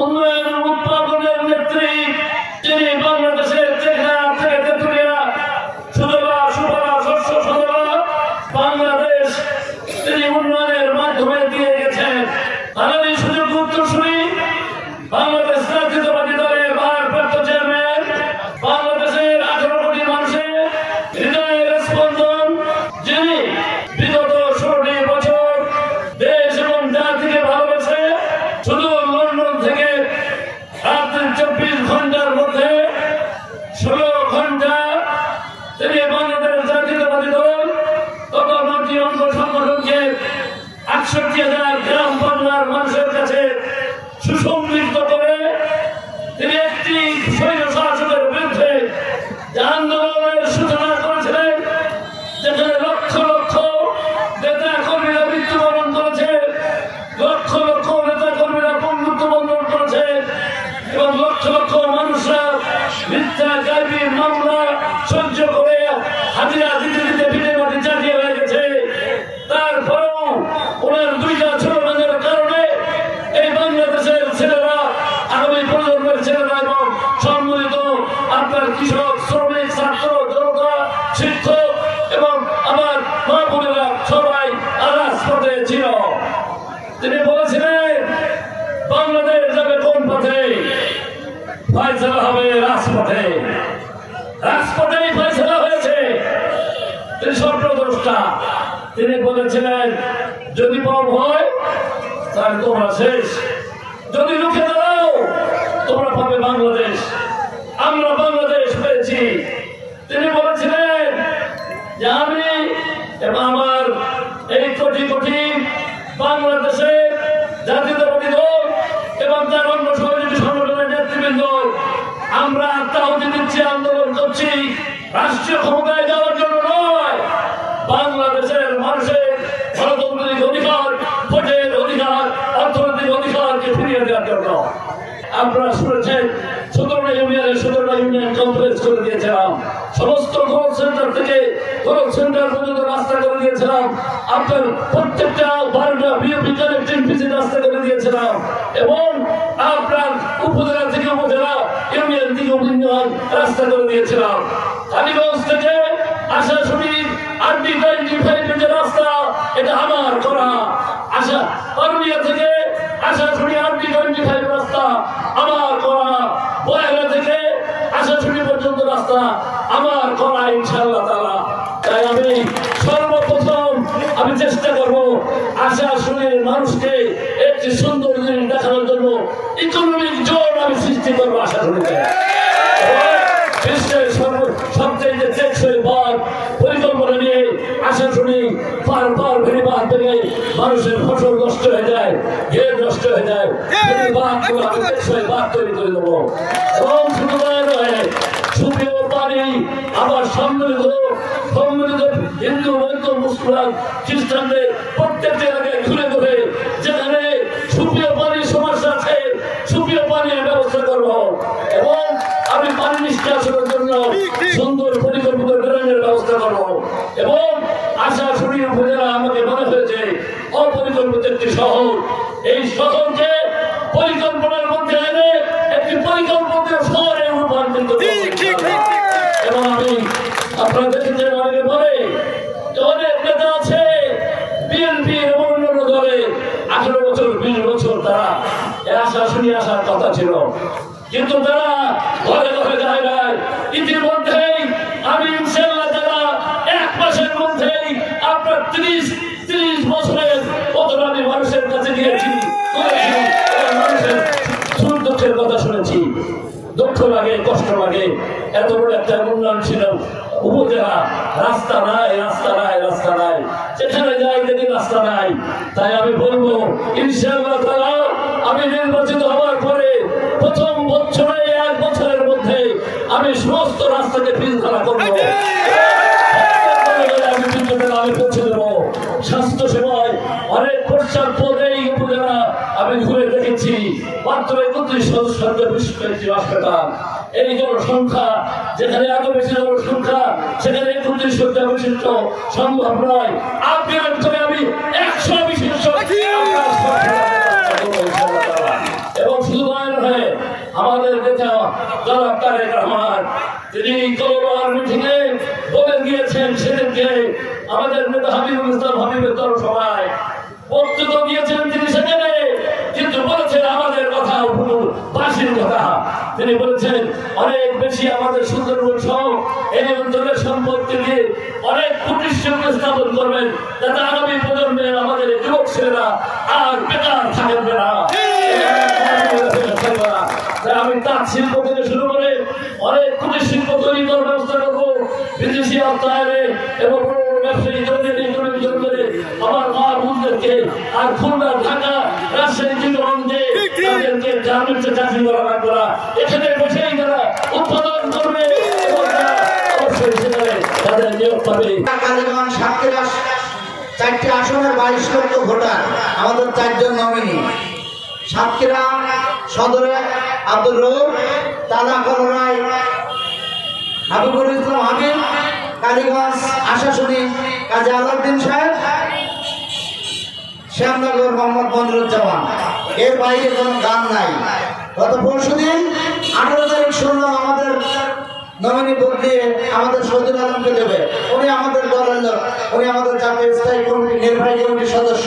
উন্নয়ন উৎপাদনের নেত্রী, তিনি বাংলাদেশের টেকনাফ থেকে তেঁতুলিয়া সুজলা সুফলা শস্য শ্যামলা বাংলাদেশ তিনি উন্নয়নের মাধ্যমে দিয়ে গেছেন। আমি সুযোগ উত্তরসূরি বাংলাদেশ জাতীয়তাবাদী দলের ভারপ্রাপ্ত চেয়ারম্যান, বাংলাদেশের 18 কোটি মানুষের হৃদয়ের স্পন্দন, যিনি বিগত 16টি বছর দেশ এবং জাতিকে ভালোবেসে শুধু লন্ডন থেকে রাত্রি 24 ঘন্টার মধ্যে 16 ঘন্টা তিনি বাংলাদেশ জাতীয়তাবাদী দল তথা মন্ত্রী অঙ্গ সংগঠনকে 68,000 গ্রাম বাংলার মানুষের কাছে সুসংগঠিত করে তিনি একটি স্বৈর শাসকের বিরুদ্ধে যে আন্দোলনের সূচনা করেছিলেন, যেখানে লক্ষ লক্ষ নেতা কর্মীরা মৃত্যুবরণ করেছে, লক্ষ লক্ষ নেতা কর্মীরা বন্ধুত্ব বন্ধন করেছে এবং লক্ষ লক্ষ মানুষরা মিথ্যা গাইবীর মামলা সহ্য করে হাজিরা দিতে দিতে ভিড়ে মাটি চাটিয়ে হয়ে গেছে। তারপরেও ওনার দুইটা স্লোগানের কারণে এই বাংলাদেশের ছেলেরা, আগামী প্রজন্মের ছেলেরা এবং সম্মিলিত আপনার কৃষক, শ্রমিক, ছাত্র, জনতা, শিক্ষক এবং আমার মা বোনেরা সবাই রাজপথে ছিল। তিনি বলেছিলেন বাংলাদেশ যাবে কোন পথে? ফয়সালা হবে রাজপথে। রাজপথেই ফয়সালা হয়েছে। তিনি স্বপ্নদ্রষ্টা। তিনি বলেছিলেন যদি পাপ হয় তাহলে তোমরা শেষ, যদি রুখে দাঁড়াও তোমরা পাবে বাংলাদেশ। আমরা বাংলাদেশ পেয়েছি। তিনি বলেছিলেন যে আমি এবং আমার এই কোটি কোটি বাংলাদেশের জাতীয়তাবাদী দল এবং তার অন্য সহযোগী সংগঠনের নেতৃবৃন্দ আমরা আত্মাহুতি দিচ্ছি, আন্দোলন করছি রাষ্ট্রীয় ক্ষমতায় যাওয়ার জন্য নয়, বাংলাদেশের মানুষের গণতান্ত্রিক অধিকার, ভোটের অধিকার, অর্থনৈতিক অধিকারকে ফিরিয়ে দেওয়ার জন্য। আপনারা শুনেছেন 17টা ইউনিয়নের 17টা ইউনিয়ন কমপ্লেক্স করে দিয়েছিলাম, সমস্ত কল সেন্টার থেকে কল সেন্টার পর্যন্ত রাস্তা করে দিয়েছিলাম, আপনার প্রত্যেকটা 12টা বিওপি কানেক্টিং পিসি রাস্তা করে দিয়েছিলাম এবং আপনার উপজেলা থেকে উপজেলা, ইউনিয়ন থেকে ইউনিয়ন রাস্তা করে দিয়েছিলাম। কালীগঞ্জ থেকে আশাশুনি RD-25 যে রাস্তা, এটা আমার করা। পারুলিয়া থেকে আশাশুনি RD-25 রাস্তা আমার করা। বয়ালা থেকে আশাশুনি পর্যন্ত রাস্তা আমার করা ইনশাআল্লাহ তাআলা। তাই আমি সর্বপ্রথম আমি চেষ্টা করব আশাশুনির মানুষকে একটি সুন্দর জিনিস দেখানোর জন্য ইকোনমিক জোন আমি সৃষ্টি করবো আশাশুনিতে। বিশ্বের সবচেয়ে যে টেকসই বাঁধ পরিকল্পনা নিয়ে আশাশুনি পার ভেঙে বাঁধ ভেঙে মানুষের ফসল নষ্ট হয়ে যায়, ঘের নষ্ট হয়ে যায়, টেকসই বাঁধ তৈরি করে দেবো। এবং শুধু নয়, সুপেয় পানি আবার সম্মিলিত হিন্দু, বৌদ্ধ, মুসলমান, খ্রিস্টানদের প্রত্যেকটি এলাকায় ঘুরে ঘুরে যেখানে সুপেয় পানির সমস্যা আছে সুপেয় পানির ব্যবস্থা করবো এবং আমি পানি নিষ্কাশনের জন্য সুন্দর পরিকল্পিত ড্রেনের ব্যবস্থা করবো এবং আশাশুনি উপজেলা আমাকে মনে হয়েছে অপরিকল্পিত একটি শহর, এই শহরকে পরিকল্পনার মধ্যে এনে একটি পরিকল্পিত শহরে রূপান্তরিত এবং আমি আপনারা দেখেছেন অনেকে বলে অনেক নেতা আছে বিএনপি এবং অন্যান্য দলে 18 বছর 20 বছর তারা আশাশুনি আসার কথা ছিল, কিন্তু তারা ঘরে ঘরে যায় না। ইতিমধ্যেই আমি ইনশাআল্লাহ তারা 1 মাসের মধ্যেই আপনার 30 বছরের কতটা আমি মানুষের কাছে গিয়েছি, মানুষের সুখ দুঃখের কথা শুনেছি। দুঃখ লাগে, কষ্ট লাগে। এত বড় একটা উন্নয়ন ছিল উপজেলা, রাস্তা নাই, রাস্তা নাই, রাস্তা নাই, যেখানে যাই দেখি রাস্তা নাই। তাই আমি বলবো ইনশাআল্লাহ তাআলা আমি নির্বাচিত হওয়ার পরে প্রথম বছরে 1 বছরের মধ্যে আমি সমস্ত রাস্তাকে পিচ ঢালা করবো, আমি পৌঁছে দেবো। স্বাস্থ্য সেবায় অনেক প্রচার পদে এই উপজেলা আমি ঘুরে দেখেছি, মাত্র 31 সদস্যের বিশিষ্ট একটি হাসপাতাল। এই জনসংখ্যা যেখানে এত বেশি জনসংখ্যা সেখানে 31 শয্যা বিশিষ্ট সম্ভব নয়। আপগ্রেড করে আমি 100 বিশিষ্ট এবং শুধু আমাদের নেতা জনাব তারেক রহমান, তিনি গতবার মিটিংয়ে বলে গিয়েছেন সেদিনকে আমাদের নেতা হাবিবুল ইসলাম হাবিবের তরফ সভায় বক্তব্য দিয়েছেন তিনি সেখানে, কিন্তু বলেছেন আমাদের কথা বাসির কথা। তিনি বলেছেন অনেক বেশি আমাদের সুন্দরবন সহ এই অঞ্চলের সম্পত্তি দিয়ে অনেক প্রতিষ্ঠান স্থাপন করবেন, যাতে আগামী প্রজন্মের আমাদের যুবক ছেলেরা আর বেকার থাকবে না। আমি তাঁত শিল্প থেকে শুরু করে অনেক কুটির শিল্প তৈরি করার ব্যবস্থা করবো, বিদেশি অর্থায়নে এবং ব্যবসায়ী করে আমার মা বোনদেরকে আর খুলনা, ঢাকা, রাজশাহী, চিত্তরঞ্জে তাদেরকে গার্মেন্টসে চাকরি করা লাগবে না, এখানে বসেই যারা উৎপাদন করবে এবং অবশ্যই সেখানে তাদের নিয়োগ পাবে। কালীগঞ্জ সাতক্ষীরা 4টি আসনের 22 লক্ষ ভোটার, আমাদের 4 জন নমিনি। সাতক্ষীরা সদরে আব্দুর রউফ, তালাকল রায়, হাবিবুল ইসলাম হাবিব, কালীগঞ্জ আশাশুনি কাজী আলাউদ্দিন সাহেব, শ্যামনগর মোহাম্মদ মনিরুজ্জামান। এর বাইরে কোনো গান নাই। গত পরশুদিন 18 তারিখ শুনলাম আমাদের নমিনি ভোট দিয়ে আমাদের শহীদুল আলমকে দেবে। উনি আমাদের দলের লোক, উনি আমাদের জাতীয় স্থায়ী কমিটি নির্বাহী কমিটির সদস্য।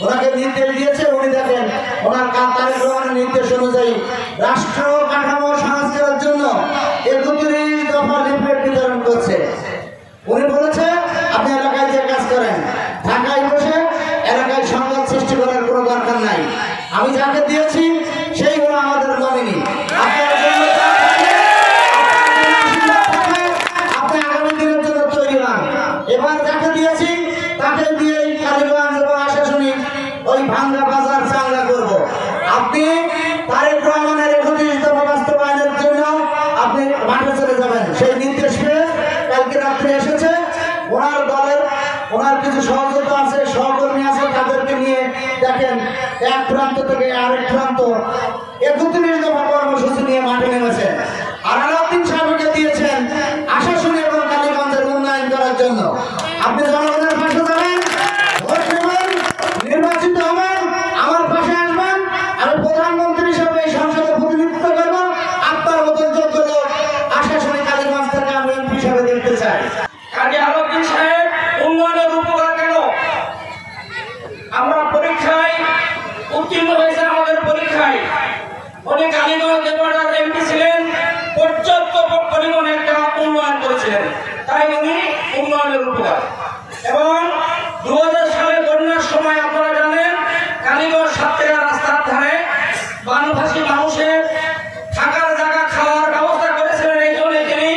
ওনাকে নির্দেশ দিয়েছে, উনি দেখেন ওনার তারেক রহমানের নির্দেশ অনুযায়ী রাষ্ট্র কাঠামো সংস্কারের জন্য 31 দফা লিফলেট বিতরণ করছে। উনি বলেছে আপনি এলাকায় যে কাজ করেন, ঢাকায় বসে এলাকায় সংঘাত সৃষ্টি করার কোনো দরকার নাই। আমি যাকে দিয়েছি সেই হলো আমাদের নমিনি। আপনি আগামী দিনের জন্য তৈরি হন। এবার যাকে দিয়েছি তাকে দিয়েই কালীগঞ্জ এবং আশাশুনি ওই ভাঙ্গা বাজার চাঙ্গা করব। আপনি তারেক রহমানের 31 দফা বাস্তবায়নের জন্য আপনি মাঠে চলে যাবেন। সেই নির্দেশ পেয়ে কালকে রাত্রে এসেছে। ওনার দলের ওনার কিছু সহযোগিতা আছে, সহকর্মী আছে, তাদেরকে নিয়ে দেখেন এক প্রান্ত থেকে আরেক প্রান্ত 31 দফা কর্মসূচি নিয়ে মাঠে নেমেছে। আর আলাউদ্দিন সাহেবকে দিয়েছেন আশাশুনি এবং কালীগঞ্জের উন্নয়ন করার জন্য। আপনি জনগণের পাশে যাবেন, ভোট দেবেন, নির্বাচিত হবেন, আমার পাশে আসবেন। আমি প্রধানমন্ত্রী হিসেবে এই সংসদে প্রতিনিধিত্ব করব। আপনার মতো যোগ্য লোক আশাশুনি কালীগঞ্জ থেকে আমি এমপি হিসেবে দেখতে চাই। কাজী আলাউদ্দিন সাহেব উন্নয়নের উপকার কেন? আমরা পরীক্ষায় উত্তীর্ণ হয়েছে, আমাদের পরীক্ষায় উনি কালীগঞ্জ জেলার এমপি ছিলেন, পর্যাপ্ত পরিমাণ একটা উন্নয়ন করেছিলেন, তাই উনি উন্নয়নের উপকার। এবং 2000 সালে বন্যার সময় আপনারা জানেন কালীগঞ্জ সাতক্ষীরা রাস্তার ধারে বানভাসী মানুষের থাকার জায়গা, খাওয়ার ব্যবস্থা করেছিলেন। এই জন্য তিনি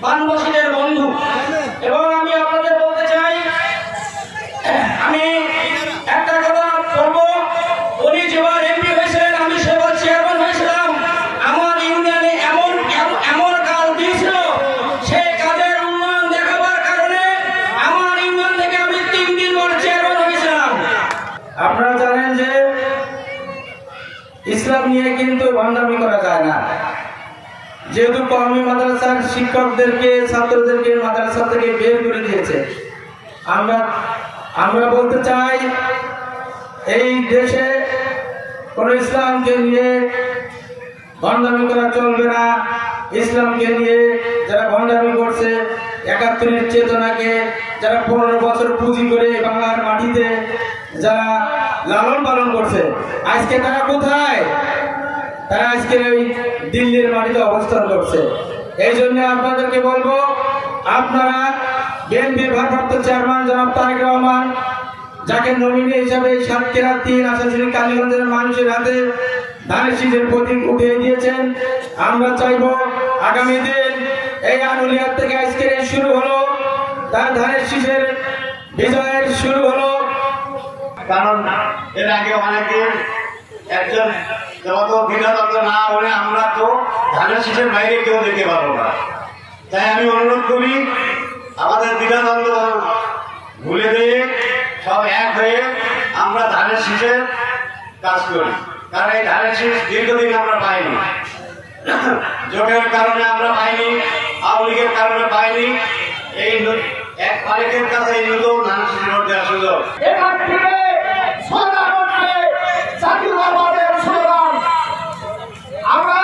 বানভাসীদের বন্ধু। এবং আমি আপনাদের বলতে চাই, আমি একটা কথা বলবো, উনি যেবার এমপি হয়েছিলেন আমি সেবার চেয়ারম্যান হয়েছিলাম। আমার ইউনিয়নে এমন কাজ দিয়েছিল, সেই কাজের উন্নয়ন দেখাবার কারণে আমার ইউনিয়ন থেকে আমি 3 দিন পর চেয়ারম্যান হয়েছিলাম। আপনারা জানেন যে ইসলাম নিয়ে কিন্তু ভণ্ডামি করা যায় না। যেহেতু কওমি মাদ্রাসার শিক্ষকদেরকে, ছাত্রদেরকে মাদ্রাসা থেকে বের করে দিয়েছে, আমরা বলতে চাই এই দেশে কোন ইসলামকে নিয়ে ভণ্ডামি করা চলবে না। ইসলামকে নিয়ে যারা ভণ্ডামি করছে, 71-এর চেতনাকে যারা 15 বছর পুঁজি করে বাংলার মাটিতে যারা লালন পালন করছে, আজকে তারা কোথায়? তারা আজকে ওই দিল্লির মাটিতে অবস্থান করছে। এই জন্য আপনাদেরকে বলবো, আপনারা বিএনপির ভারপ্রাপ্ত চেয়ারম্যান জনাব তারেক রহমান, যাকে নমিনি হিসাবে সাতক্ষীরা 3 আশাশুনি কালীগঞ্জের মানুষের হাতে ধানের শীষের প্রতীক উঠিয়ে দিয়েছেন। আমরা চাইব আগামী দিন এই আনুলিয়ার থেকে আজকের শুরু হলো, তার ধানের শীষের বিজয়ের শুরু হলো। কারণ এর আগে অনেকে একজন যত বিধাতন্ত্র না বলে আমরা তো ধানের শীষের বাইরে কেউ যেতে পারবো না। তাই আমি অনুরোধ করি আমাদের বিধাতন্ত্র ভুলে দিয়ে সব এক হয়ে আমরা ধানের শীষের কাজ করি। কারণ এই ধানের শীষ দীর্ঘদিন আমরা পাইনি, জোটের কারণে আমরা পাইনি, আওয়ামী লীগের কারণে পাইনি। এই এক মালিকের কাছে এই নতুন ধানের শীষ ভোট দেওয়ার সুযোগ। এখান থেকে জাতীয়তাবাদের স্লোগান আমরা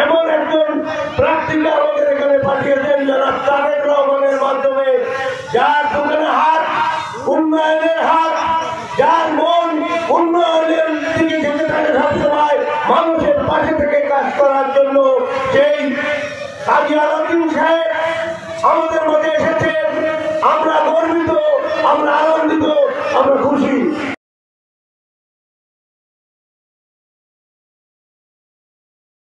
এমন একজন প্রার্থীকে আমাদের এখানে পাঠিয়েছেন যারা তারেক রহমানের মাধ্যমে, যার দোকানে হাত উন্নয়নের হাত, যার মন উন্নয়নের দিকে যেতে থাকে সবসময়, মানুষের পাশে থেকে কাজ করার জন্য সেই কাজী আলাউদ্দিন সাহেব আমাদের মধ্যে এসেছেন। আমরা গর্বিত